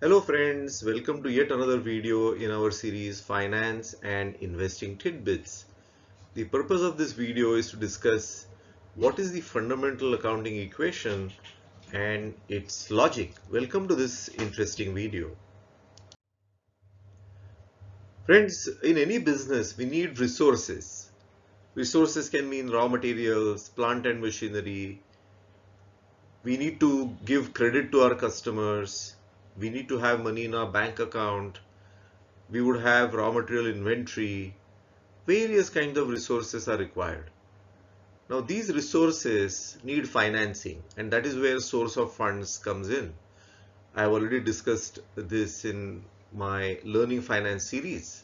Hello friends, welcome to yet another video in our series Finance and Investing Tidbits. The purpose of this video is to discuss what is the fundamental accounting equation and its logic. Welcome to this interesting video. Friends, in any business we need resources. Resources can mean raw materials, plant and machinery. We need to give credit to our customers. We need to have money in our bank account. We would have raw material inventory. Various kinds of resources are required. Now these resources need financing, and that is where source of funds comes in. I have already discussed this in my learning finance series,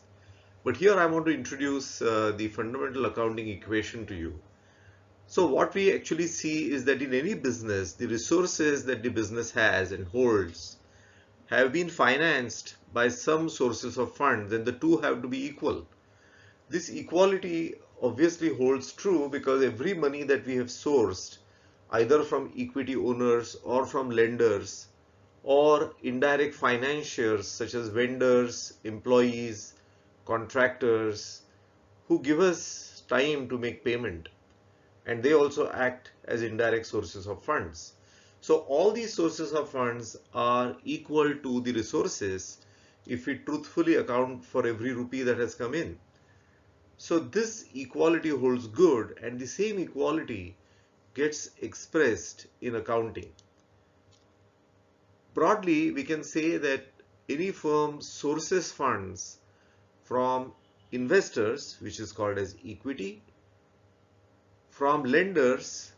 but here I want to introduce the fundamental accounting equation to you. So what we actually see is that in any business, the resources that the business has and holds have been financed by some sources of funds, then the two have to be equal. This equality obviously holds true because every money that we have sourced, either from equity owners or from lenders or indirect financiers such as vendors, employees, contractors, who give us time to make payment, and they also act as indirect sources of funds. So all these sources of funds are equal to the resources if we truthfully account for every rupee that has come in. So this equality holds good, and the same equality gets expressed in accounting. Broadly, we can say that any firm sources funds from investors, which is called as equity, from lenders,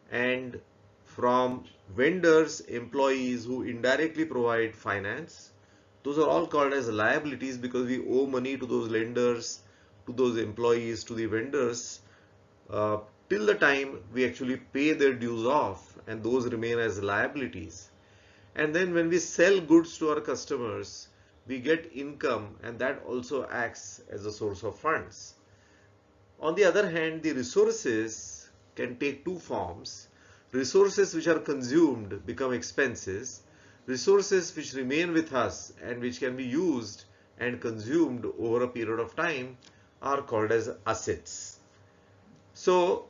and from vendors, employees who indirectly provide finance. Those are all called as liabilities because we owe money to those lenders, to those employees, to the vendors, uh, till the time we actually pay their dues off, and those remain as liabilities. And then when we sell goods to our customers, we get income, and that also acts as a source of funds. On the other hand, the resources can take two forms. Resources which are consumed become expenses. Resources which remain with us and which can be used and consumed over a period of time are called as assets. So,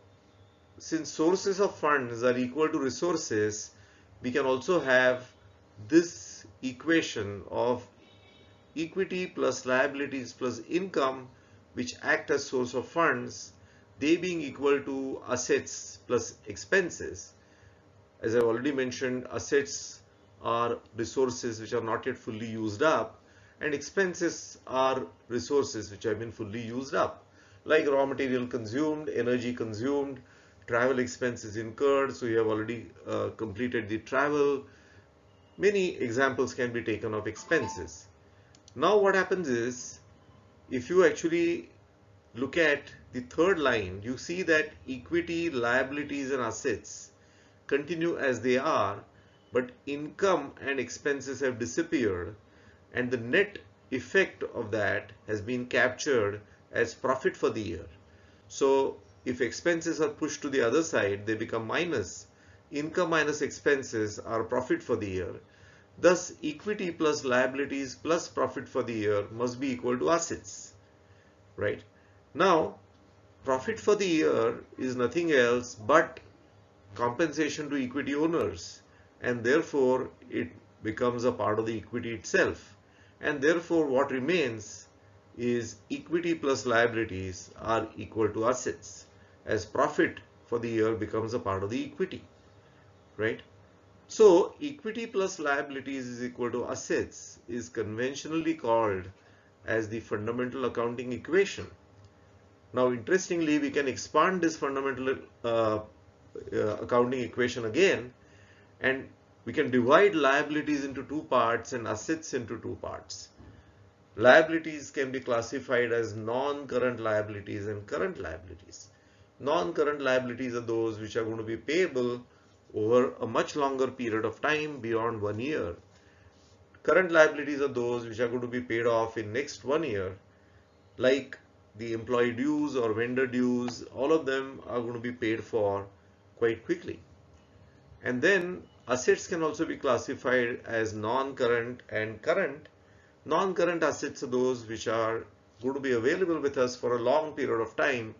since sources of funds are equal to resources, we can also have this equation of equity plus liabilities plus income, which act as source of funds, they being equal to assets plus expenses. As I've already mentioned, assets are resources which are not yet fully used up, and expenses are resources which have been fully used up, like raw material consumed, energy consumed, travel expenses incurred, so you have already completed the travel. Many examples can be taken of expenses. Now what happens is, if you actually look at the third line, you see that equity, liabilities and assets continue as they are, but income and expenses have disappeared, and the net effect of that has been captured as profit for the year. So if expenses are pushed to the other side, they become minus. Income minus expenses are profit for the year. Thus, equity plus liabilities plus profit for the year must be equal to assets, right? Now, profit for the year is nothing else but compensation to equity owners, and therefore it becomes a part of the equity itself. And therefore, what remains is equity plus liabilities are equal to assets, as profit for the year becomes a part of the equity, right? So equity plus liabilities is equal to assets is conventionally called as the fundamental accounting equation. Now interestingly, we can expand this fundamental accounting equation again, and we can divide liabilities into two parts and assets into two parts. Liabilities can be classified as non-current liabilities and current liabilities. Non-current liabilities are those which are going to be payable over a much longer period of time beyond 1 year. Current liabilities are those which are going to be paid off in next 1 year, like the employee dues or vendor dues. All of them are going to be paid for quite quickly. And then assets can also be classified as non-current and current. Non-current assets are those which are going to be available with us for a long period of time,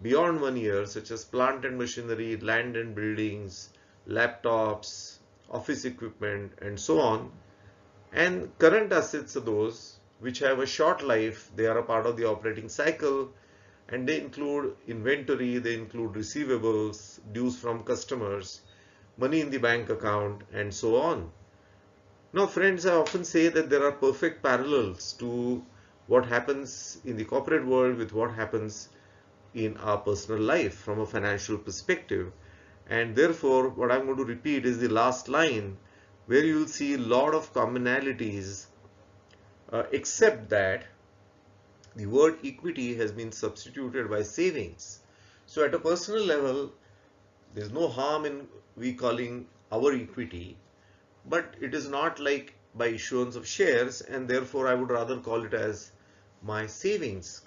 beyond 1 year, such as plant and machinery, land and buildings, laptops, office equipment, and so on. And current assets are those which have a short life. They are a part of the operating cycle, and they include inventory, they include receivables, dues from customers, money in the bank account, and so on. Now, friends, I often say that there are perfect parallels to what happens in the corporate world with what happens in our personal life from a financial perspective. And therefore, what I'm going to repeat is the last line, where you'll see a lot of commonalities, except that the word equity has been substituted by savings. So at a personal level, there's no harm in we calling our equity, but it is not like by issuance of shares, and therefore I would rather call it as my savings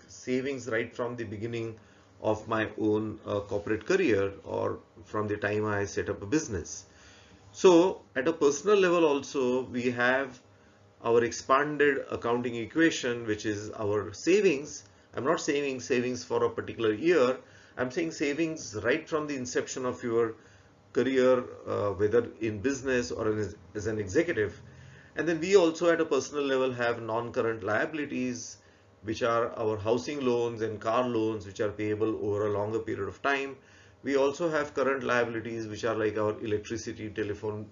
right from the beginning of my own corporate career, or from the time I set up a business. So at a personal level also, we have our expanded accounting equation, which is our savings. I'm not saying savings for a particular year. I'm saying savings right from the inception of your career, whether in business or as an executive. And then we also at a personal level have non-current liabilities, which are our housing loans and car loans, which are payable over a longer period of time. We also have current liabilities, which are like our electricity, telephone,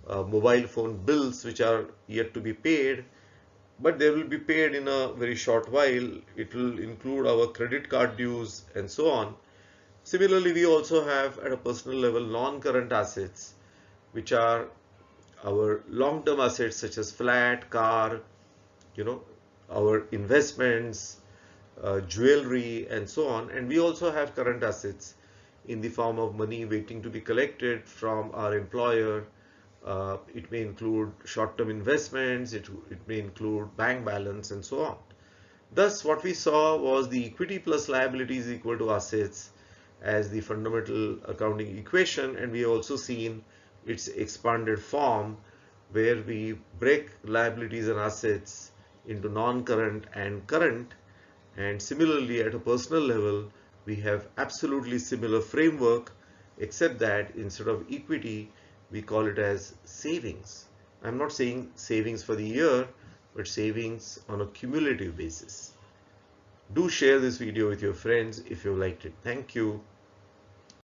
mobile phone bills, which are yet to be paid, but they will be paid in a very short while. It will include our credit card dues and so on. Similarly, we also have at a personal level non-current assets, which are our long-term assets such as flat, car, you know, our investments, jewelry, and so on. And we also have current assets in the form of money waiting to be collected from our employer. It may include short-term investments, it may include bank balance, and so on. Thus, what we saw was the equity plus liability is equal to assets as the fundamental accounting equation, and we have also seen its expanded form, where we break liabilities and assets into non-current and current. And similarly, at a personal level, we have absolutely similar framework, except that instead of equity, we call it as savings. I'm not saying savings for the year, but savings on a cumulative basis. Do share this video with your friends if you liked it. Thank you.